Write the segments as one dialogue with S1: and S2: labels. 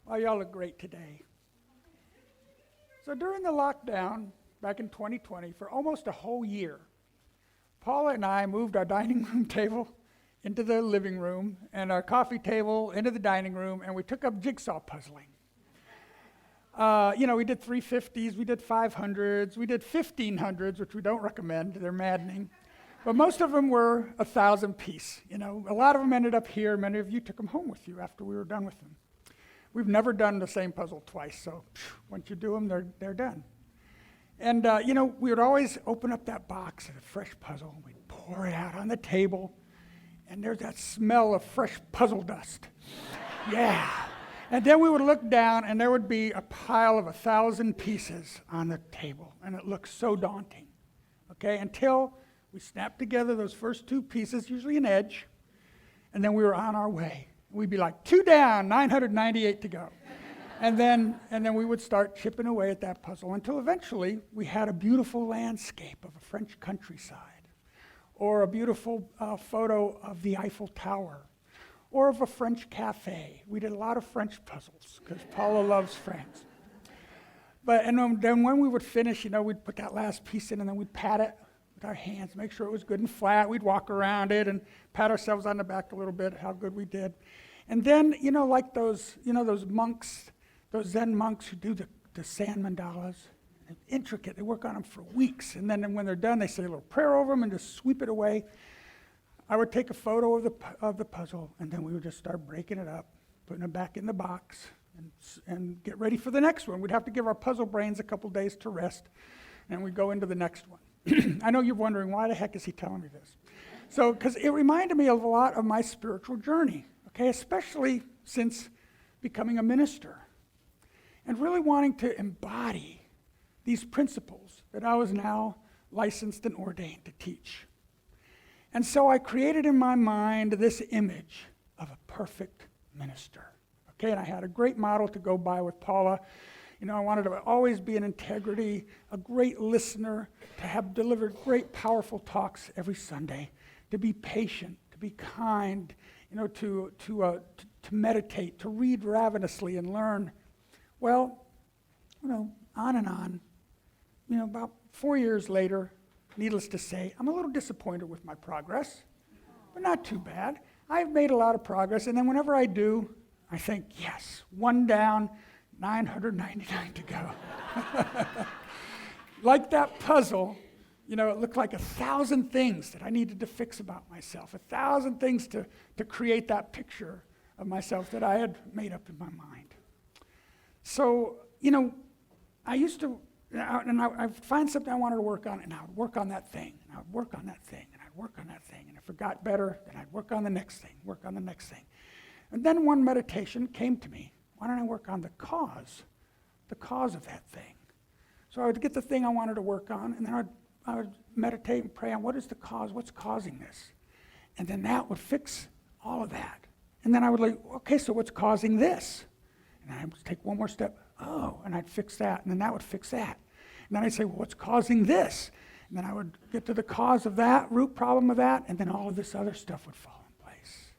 S1: Well, y'all look great today. So during the lockdown back in 2020, for almost a whole year, Paula and I moved our dining room table into the living room and our coffee table into the dining room, and we took up jigsaw puzzling. We did 350s, we did 500s, we did 1500s, which we don't recommend, they're maddening. But most of them were 1,000 piece. A lot of them ended up here. Many of you took them home with you after we were done with them. We've never done the same puzzle twice, so once you do them, they're done. And, we would always open up that box of a fresh puzzle, and we'd pour it out on the table, and there's that smell of fresh puzzle dust. Yeah. And then we would look down, and there would be a pile of 1,000 pieces on the table, and it looked so daunting, okay, until we snapped together those first two pieces, usually an edge, and then we were on our way. We'd be like, 2 down, 998 to go. And then we would start chipping away at that puzzle until eventually we had a beautiful landscape of a French countryside, or a beautiful photo of the Eiffel Tower, or of a French cafe. We did a lot of French puzzles because Paula loves France. Then when we would finish, we'd put that last piece in and then we'd pat it with our hands, make sure it was good and flat. We'd walk around it and pat ourselves on the back a little bit, how good we did. And then, like those monks, those Zen monks who do the sand mandalas, intricate, they work on them for weeks. And then when they're done, they say a little prayer over them and just sweep it away. I would take a photo of the puzzle, and then we would just start breaking it up, putting it back in the box, and get ready for the next one. We'd have to give our puzzle brains a couple days to rest, and we'd go into the next one. I know you're wondering, why the heck is he telling me this? So, because it reminded me of a lot of my spiritual journey, okay, especially since becoming a minister, and really wanting to embody these principles that I was now licensed and ordained to teach. And so I created in my mind this image of a perfect minister. Okay, and I had a great model to go by with Paula. I wanted to always be in integrity, a great listener, to have delivered great, powerful talks every Sunday, to be patient, to be kind, to meditate, to read ravenously and learn. Well, on and on. About 4 years later, needless to say, I'm a little disappointed with my progress, but not too bad. I've made a lot of progress, and then whenever I do, I think, yes, 1 down, 999 to go. Like that puzzle, it looked like 1,000 things that I needed to fix about myself, 1,000 things to create that picture of myself that I had made up in my mind. So, I used to, and I'd find something I wanted to work on, and I would work on that thing, and I would work on that thing, and I'd work on that thing, and if it got better, then I'd work on the next thing, work on the next thing. And then one meditation came to me. Why don't I work on the cause of that thing? So I would get the thing I wanted to work on, and then I would meditate and pray on what is the cause, what's causing this? And then that would fix all of that. And then I would like, okay, so what's causing this? And then I would take one more step, and I'd fix that, and then that would fix that. And then I'd say, well, what's causing this? And then I would get to the cause of that, root problem of that, and then all of this other stuff would fall in place.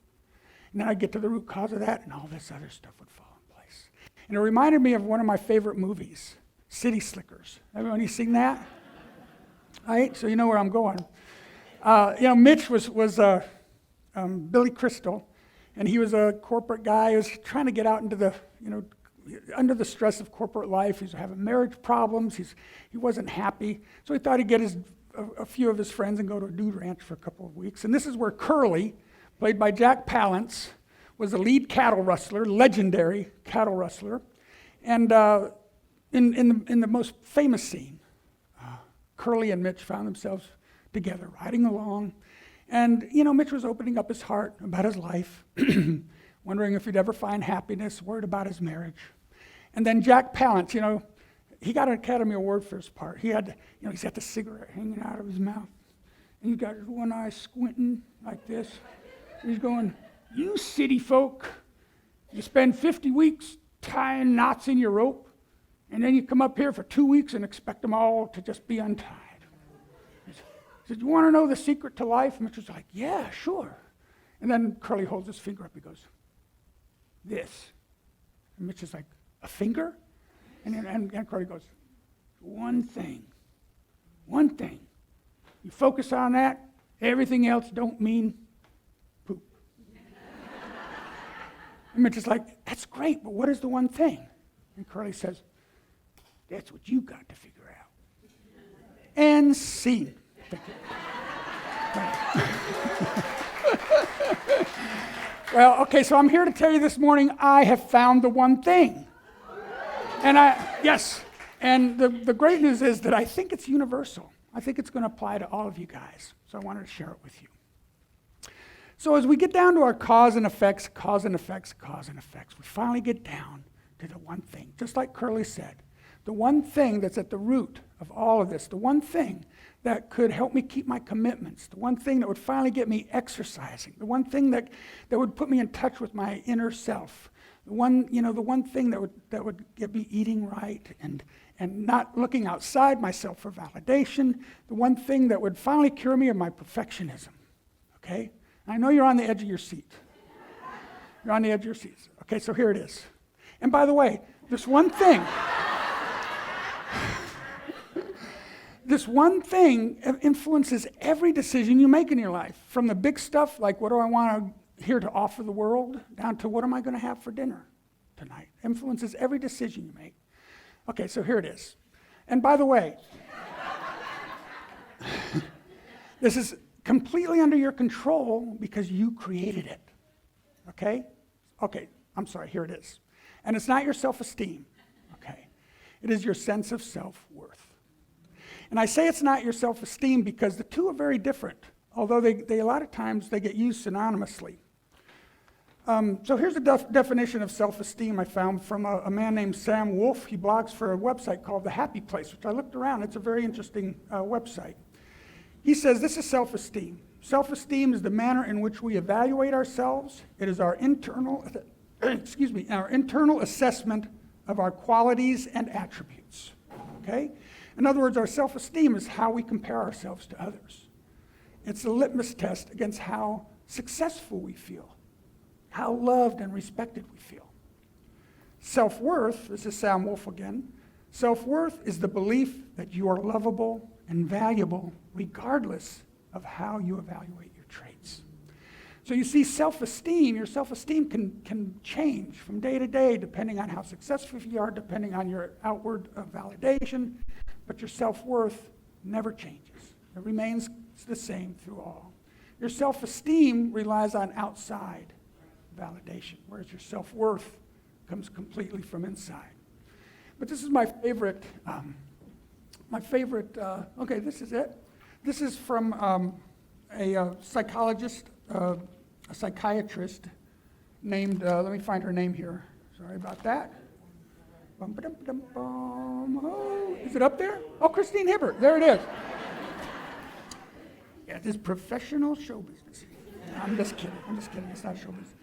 S1: And then I'd get to the root cause of that, and all this other stuff would fall in place. And it reminded me of one of my favorite movies, City Slickers. Everybody seen that? All right, so you know where I'm going. Mitch was Billy Crystal, and he was a corporate guy. He was trying to get out into the, under the stress of corporate life. He was having marriage problems. He wasn't happy. So he thought he'd get a few of his friends and go to a dude ranch for a couple of weeks. And this is where Curly, played by Jack Palance, was the lead cattle rustler, legendary cattle rustler. And in the most famous scene, Curly and Mitch found themselves together, riding along. And, Mitch was opening up his heart about his life, wondering if he'd ever find happiness, worried about his marriage. And then Jack Palance, he got an Academy Award for his part. He's got the cigarette hanging out of his mouth. And he's got his one eye squinting like this. He's going, you city folk, you spend 50 weeks tying knots in your rope, and then you come up here for 2 weeks and expect them all to just be untied. He said, you want to know the secret to life? And Mitch was like, yeah, sure. And then Curly holds his finger up. He goes, this. And Mitch is like, a finger? And Carly goes, one thing. One thing. You focus on that, everything else don't mean poop. And Mitch is like, that's great, but what is the one thing? And Carly says, that's what you got to figure out. And scene. Well, okay, so I'm here to tell you this morning, I have found the one thing. And and the great news is that I think it's universal. I think it's going to apply to all of you guys. So I wanted to share it with you. So as we get down to our cause and effects, we finally get down to the one thing. Just like Curly said, the one thing that's at the root of all of this, the one thing that could help me keep my commitments, the one thing that would finally get me exercising, the one thing that would put me in touch with my inner self, the one thing that would get me eating right and not looking outside myself for validation, the one thing that would finally cure me of my perfectionism. Okay? I know you're on the edge of your seat. You're on the edge of your seats. Okay, so here it is. And by the way, this one thing influences every decision you make in your life, from the big stuff like what do I want here to offer the world, down to what am I going to have for dinner tonight. Influences every decision you make. Okay, so here it is. And by the way, this is completely under your control because you created it. Okay? Okay, I'm sorry, here it is. And it's not your self-esteem. Okay? It is your sense of self-worth. And I say it's not your self-esteem because the two are very different, although they a lot of times they get used synonymously. So here's the definition of self-esteem I found from a man named Sam Wolf. He blogs for a website called The Happy Place, which I looked around. It's a very interesting website. He says this is self-esteem. Self-esteem is the manner in which we evaluate ourselves. It is our internal assessment of our qualities and attributes. Okay? In other words, our self-esteem is how we compare ourselves to others. It's a litmus test against how successful we feel, how loved and respected we feel. Self-worth, this is Sam Wolf again, self-worth is the belief that you are lovable and valuable regardless of how you evaluate your traits. So you see, your self-esteem can change from day to day depending on how successful you are, depending on your outward validation, but your self-worth never changes. It remains the same through all. Your self-esteem relies on outside validation, whereas your self-worth comes completely from inside. But this is my favorite, okay, this is it. This is from a psychologist, a psychiatrist named, let me find her name here. Sorry about that. Oh, is it up there? Oh, Christine Hibbert, there it is. Yeah, this is professional show business. I'm just kidding, it's not show business.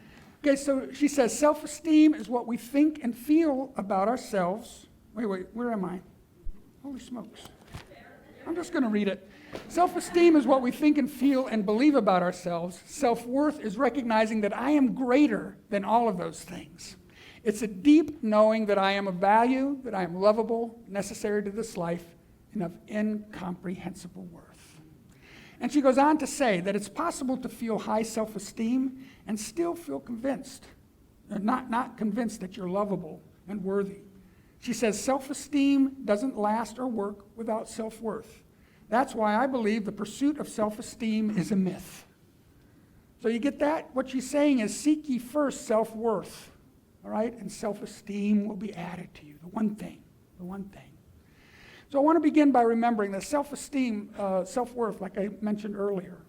S1: Okay, so she says, self-esteem is what we think and feel about ourselves. Wait, where am I? Holy smokes. I'm just going to read it. Self-esteem is what we think and feel and believe about ourselves. Self-worth is recognizing that I am greater than all of those things. It's a deep knowing that I am of value, that I am lovable, necessary to this life, and of incomprehensible worth. And she goes on to say that it's possible to feel high self-esteem and still feel convinced, not convinced that you're lovable and worthy. She says self-esteem doesn't last or work without self-worth. That's why I believe the pursuit of self-esteem is a myth. So you get that? What she's saying is seek ye first self-worth, all right? And self-esteem will be added to you, the one thing. So I want to begin by remembering that self-esteem, self-worth, like I mentioned earlier,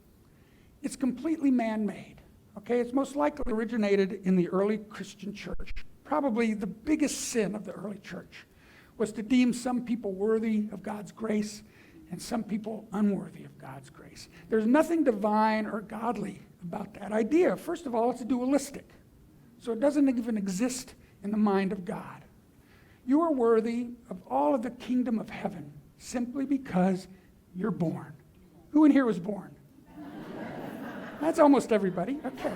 S1: it's completely man-made, okay? It's most likely originated in the early Christian church. Probably the biggest sin of the early church was to deem some people worthy of God's grace and some people unworthy of God's grace. There's nothing divine or godly about that idea. First of all, it's dualistic. So it doesn't even exist in the mind of God. You are worthy of all of the kingdom of heaven simply because you're born. Who in here was born? That's almost everybody. Okay.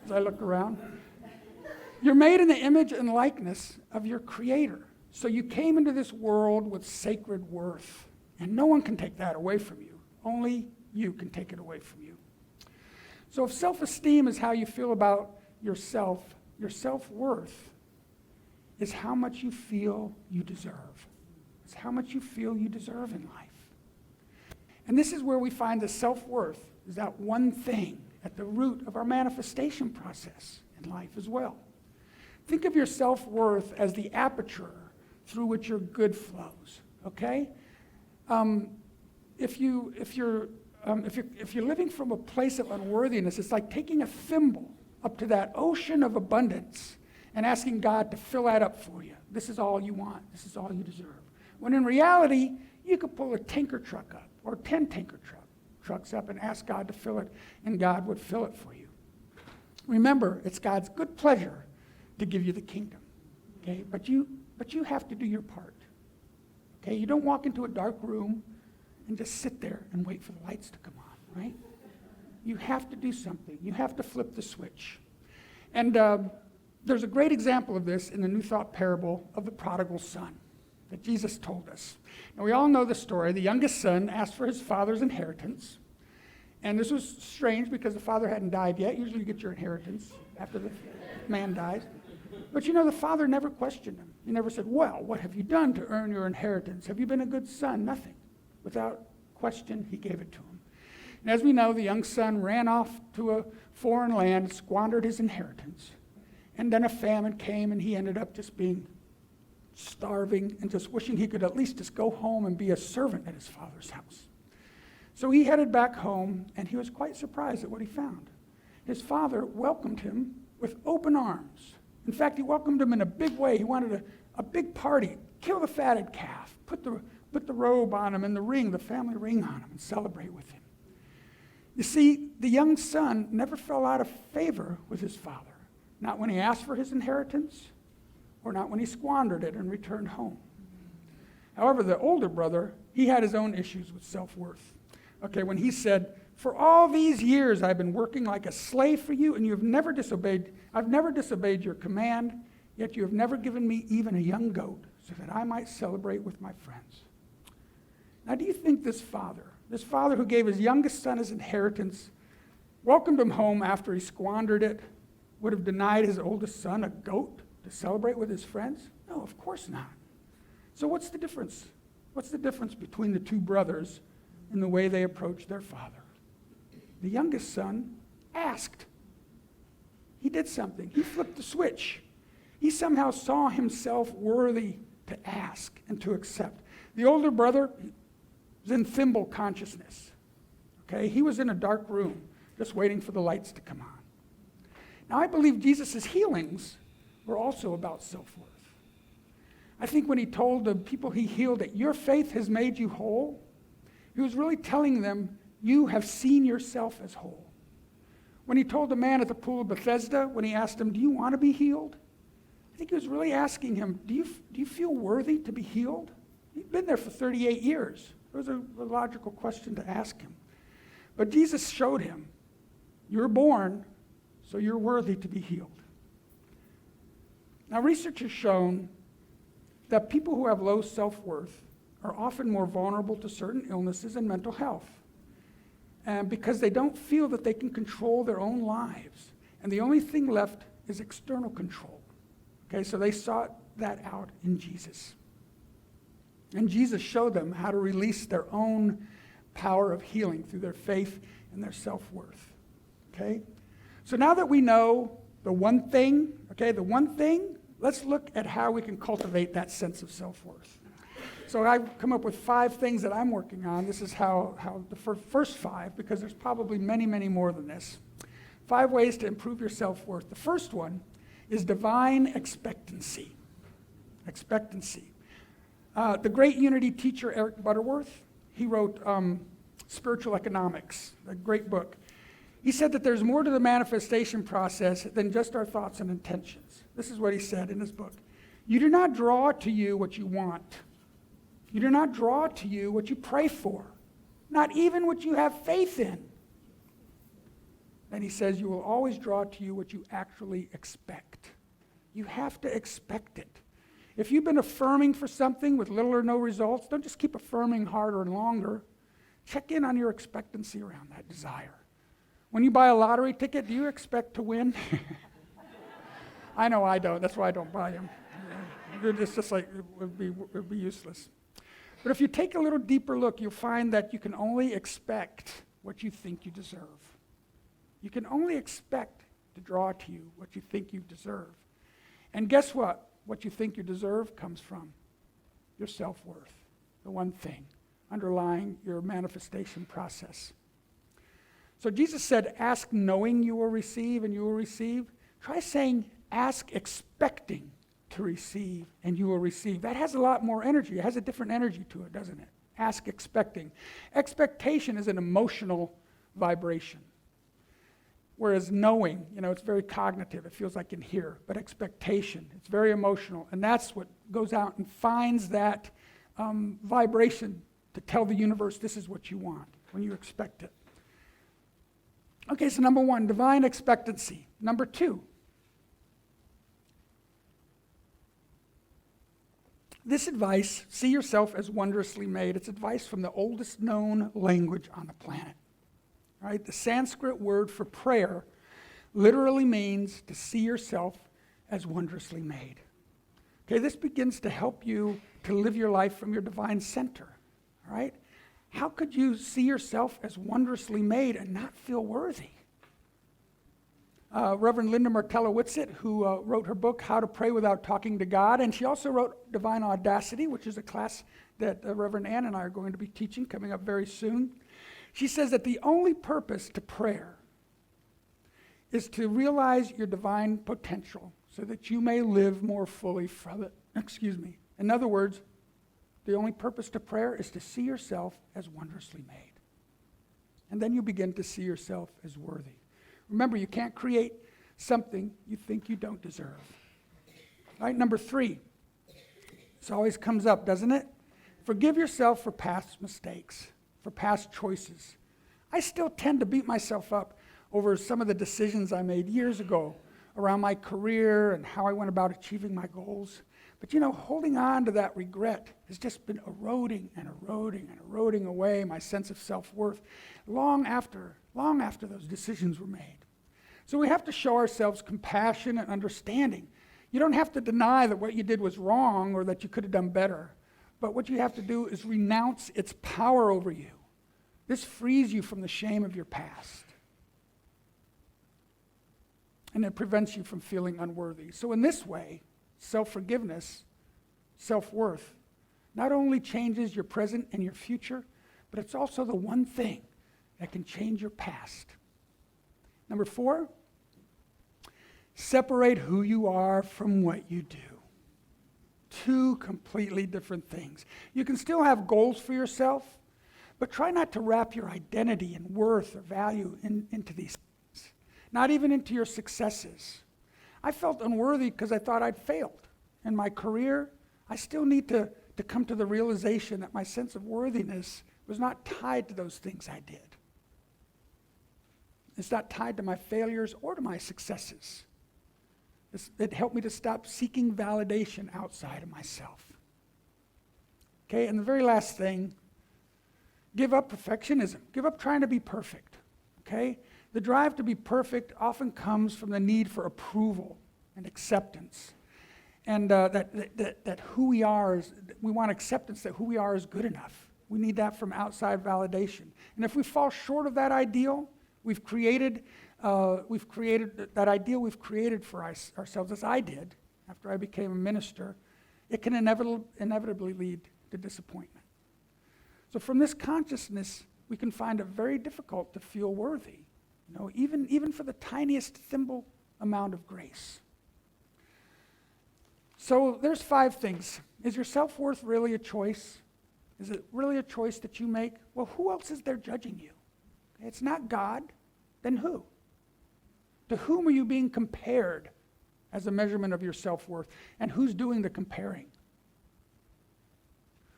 S1: As I look around. You're made in the image and likeness of your Creator. So you came into this world with sacred worth, and no one can take that away from you. Only you can take it away from you. So if self-esteem is how you feel about yourself, your self-worth is how much you feel you deserve. It's how much you feel you deserve in life. And this is where we find the self-worth is that one thing at the root of our manifestation process in life as well. Think of your self-worth as the aperture through which your good flows, okay? If you're living from a place of unworthiness, it's like taking a thimble up to that ocean of abundance and asking God to fill that up for you. This is all you want. This is all you deserve. When in reality, you could pull a tanker truck up or 10 tanker trucks up and ask God to fill it, and God would fill it for you. Remember, it's God's good pleasure to give you the kingdom, okay? But you have to do your part, okay? You don't walk into a dark room and just sit there and wait for the lights to come on, right? You have to do something. You have to flip the switch. And there's a great example of this in the New Thought parable of the prodigal son that Jesus told us. Now, we all know the story. The youngest son asked for his father's inheritance. And this was strange because the father hadn't died yet. Usually you get your inheritance after the man dies. But the father never questioned him. He never said, well, what have you done to earn your inheritance? Have you been a good son? Nothing. Without question, he gave it to him. And as we know, the young son ran off to a foreign land, squandered his inheritance. And then a famine came, and he ended up just being starving and just wishing he could at least just go home and be a servant at his father's house. So he headed back home, and he was quite surprised at what he found. His father welcomed him with open arms. In fact, he welcomed him in a big way. He wanted a big party, kill the fatted calf, put the robe on him and the ring, the family ring on him, and celebrate with him. You see, the young son never fell out of favor with his father. Not when he asked for his inheritance, or not when he squandered it and returned home. However, the older brother, he had his own issues with self-worth. Okay, when he said, for all these years I've been working like a slave for you, and I've never disobeyed your command, yet you have never given me even a young goat so that I might celebrate with my friends. Now, do you think this father who gave his youngest son his inheritance, welcomed him home after he squandered it, would have denied his oldest son a goat to celebrate with his friends? No, of course not. So what's the difference? What's the difference between the two brothers in the way they approached their father? The youngest son asked. He did something. He flipped the switch. He somehow saw himself worthy to ask and to accept. The older brother was in thimble consciousness. Okay, he was in a dark room just waiting for the lights to come on. Now, I believe Jesus' healings were also about self-worth. I think when he told the people he healed that your faith has made you whole, he was really telling them, you have seen yourself as whole. When he told the man at the pool of Bethesda, when he asked him, do you want to be healed? I think he was really asking him, do you feel worthy to be healed? He'd been there for 38 years. It was a logical question to ask him. But Jesus showed him, you're born, so you're worthy to be healed. Now, research has shown that people who have low self-worth are often more vulnerable to certain illnesses and mental health, and because they don't feel that they can control their own lives. And the only thing left is external control. Okay, so they sought that out in Jesus. And Jesus showed them how to release their own power of healing through their faith and their self-worth. Okay? So now that we know the one thing, let's look at how we can cultivate that sense of self-worth. So I've come up with 5 things that I'm working on. This is how the first 5, because there's probably many, many more than this. 5 ways to improve your self-worth. The first one is divine expectancy. Expectancy. The great Unity teacher, Eric Butterworth, he wrote Spiritual Economics, a great book. He said that there's more to the manifestation process than just our thoughts and intentions. This is what he said in his book. You do not draw to you what you want. You do not draw to you what you pray for, not even what you have faith in. And he says you will always draw to you what you actually expect. You have to expect it. If you've been affirming for something with little or no results, don't just keep affirming harder and longer. Check in on your expectancy around that desire. When you buy a lottery ticket, do you expect to win? I know I don't. That's why I don't buy them. It's just like, it would be useless. But if you take a little deeper look, you'll find that you can only expect what you think you deserve. You can only expect to draw to you what you think you deserve. And guess what? What you think you deserve comes from your self-worth, the one thing underlying your manifestation process. So Jesus said, ask knowing you will receive and you will receive. Try saying, ask expecting to receive and you will receive. That has a lot more energy. It has a different energy to it, doesn't it? Ask expecting. Expectation is an emotional vibration. Whereas knowing, it's very cognitive. It feels like in here. But expectation, it's very emotional. And that's what goes out and finds that vibration to tell the universe this is what you want when you expect it. Okay, so number 1, divine expectancy. Number 2, this advice, see yourself as wondrously made. It's advice from the oldest known language on the planet. Right? The Sanskrit word for prayer literally means to see yourself as wondrously made. Okay, this begins to help you to live your life from your divine center. All right? How could you see yourself as wondrously made and not feel worthy? Reverend Linda Martella-Whitsitt, who wrote her book, How to Pray Without Talking to God, and she also wrote Divine Audacity, which is a class that Reverend Ann and I are going to be teaching coming up very soon. She says that the only purpose to prayer is to realize your divine potential so that you may live more fully from it. In other words, the only purpose to prayer is to see yourself as wondrously made. And then you begin to see yourself as worthy. Remember, you can't create something you think you don't deserve. Right, number 3. This always comes up, doesn't it? Forgive yourself for past mistakes, for past choices. I still tend to beat myself up over some of the decisions I made years ago around my career and how I went about achieving my goals. But holding on to that regret has just been eroding away my sense of self-worth long after those decisions were made. So we have to show ourselves compassion and understanding. You don't have to deny that what you did was wrong or that you could have done better. But what you have to do is renounce its power over you. This frees you from the shame of your past. And it prevents you from feeling unworthy. So in this way, self-forgiveness, self-worth, not only changes your present and your future, but it's also the one thing that can change your past. Number 4, separate who you are from what you do. 2 completely different things. You can still have goals for yourself, but try not to wrap your identity and worth or value into these things, not even into your successes. I felt unworthy because I thought I'd failed. In my career, I still need to come to the realization that my sense of worthiness was not tied to those things I did. It's not tied to my failures or to my successes. It helped me to stop seeking validation outside of myself. Okay, and the very last thing, give up perfectionism. Give up trying to be perfect. Okay? The drive to be perfect often comes from the need for approval and acceptance. And that who we are we want acceptance that who we are is good enough. We need that from outside validation. And if we fall short of that ideal, we've created that ideal we've created for ourselves, as I did after I became a minister. It can inevitably lead to disappointment. So from this consciousness, we can find it very difficult to feel worthy, even for the tiniest thimble amount of grace. So there's 5 things. Is your self-worth really a choice? Is it really a choice that you make? Well, who else is there judging you? It's not God. Then who? To whom are you being compared as a measurement of your self-worth? And who's doing the comparing?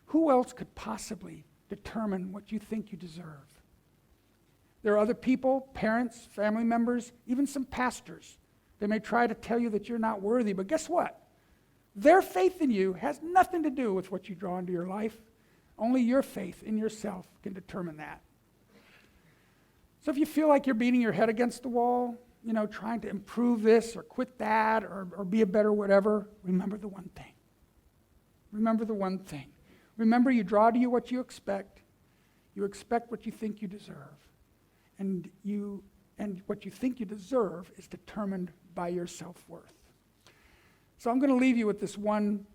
S1: Who else could possibly determine what you think you deserve? There are other people, parents, family members, even some pastors They may try to tell you that you're not worthy, but guess what? Their faith in you has nothing to do with what you draw into your life. Only your faith in yourself can determine that. So if you feel like you're beating your head against the wall, trying to improve this or quit that or be a better whatever, remember the one thing. Remember the one thing. Remember, you draw to you what you expect. You expect what you think you deserve. And what you think you deserve is determined by your self-worth. So I'm going to leave you with this one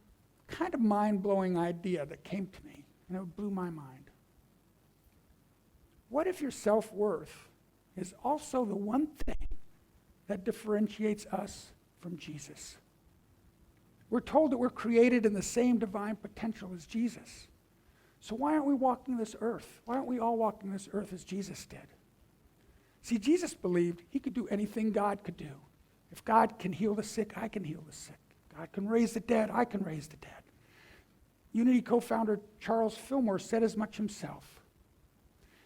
S1: kind of mind-blowing idea that came to me, and it blew my mind. What if your self-worth is also the one thing that differentiates us from Jesus? We're told that we're created in the same divine potential as Jesus. So why aren't we walking this earth? Why aren't we all walking this earth as Jesus did? See, Jesus believed he could do anything God could do. If God can heal the sick, I can heal the sick. God can raise the dead, I can raise the dead. Unity co-founder Charles Fillmore said as much himself.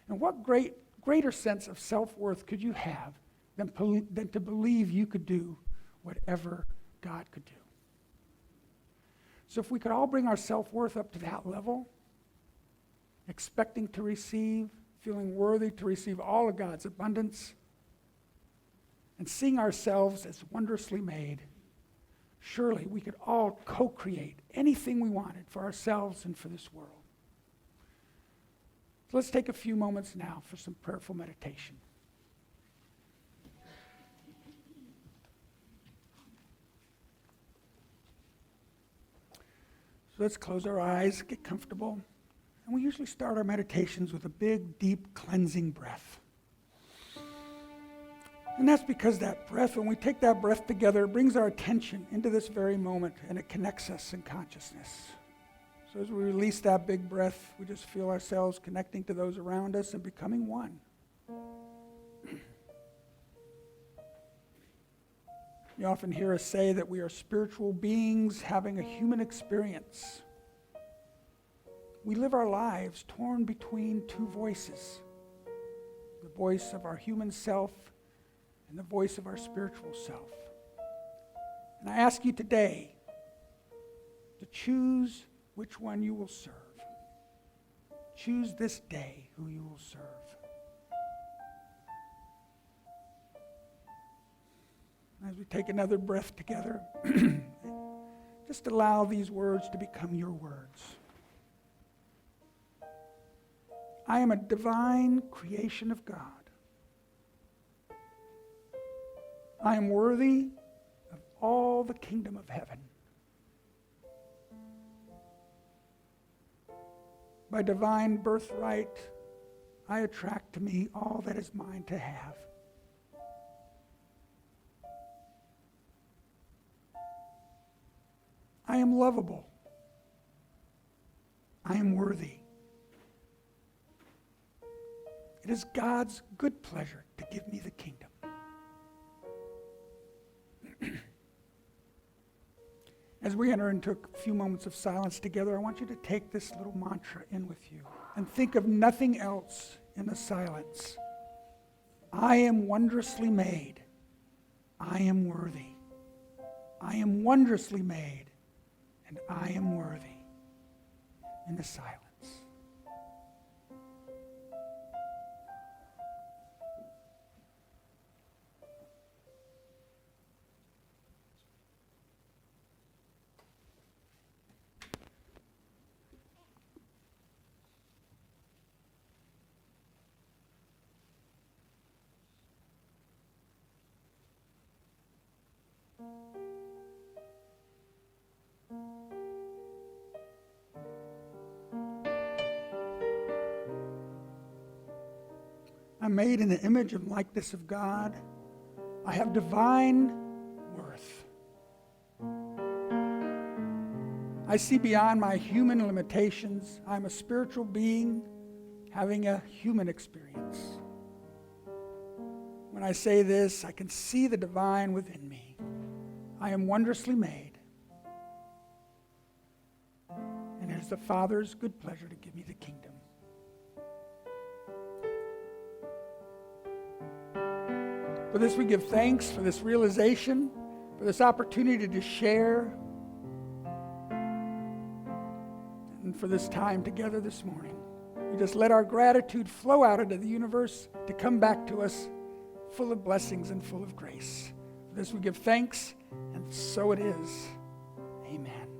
S1: And what greater sense of self-worth could you have than to believe you could do whatever God could do? So if we could all bring our self-worth up to that level, expecting to receive, feeling worthy to receive all of God's abundance, and seeing ourselves as wondrously made, surely we could all co-create anything we wanted for ourselves and for this world. So let's take a few moments now for some prayerful meditation. So let's close our eyes, get comfortable. And we usually start our meditations with a big, deep, cleansing breath. And that's because that breath, when we take that breath together, it brings our attention into this very moment, and it connects us in consciousness. So as we release that big breath, we just feel ourselves connecting to those around us and becoming one. You often hear us say that we are spiritual beings having a human experience. We live our lives torn between two voices, the voice of our human self and the voice of our spiritual self. And I ask you today to choose which one you will serve. Choose this day who you will serve. As we take another breath together, just allow these words to become your words. I am a divine creation of God. I am worthy of all the kingdom of heaven. By divine birthright, I attract to me all that is mine to have. I am lovable. I am worthy. It is God's good pleasure to give me the kingdom. As we enter into a few moments of silence together, I want you to take this little mantra in with you and think of nothing else in the silence. I am wondrously made. I am worthy. I am wondrously made, and I am worthy. In the silence. I'm made in the image and likeness of God. I have divine worth. I see beyond my human limitations. I'm a spiritual being having a human experience. When I say this, I can see the divine within me. I am wondrously made. And it is the Father's good pleasure to give me the kingdom. For this we give thanks, for this realization, for this opportunity to share, and for this time together this morning. We just let our gratitude flow out into the universe to come back to us full of blessings and full of grace. For this we give thanks, and so it is. Amen.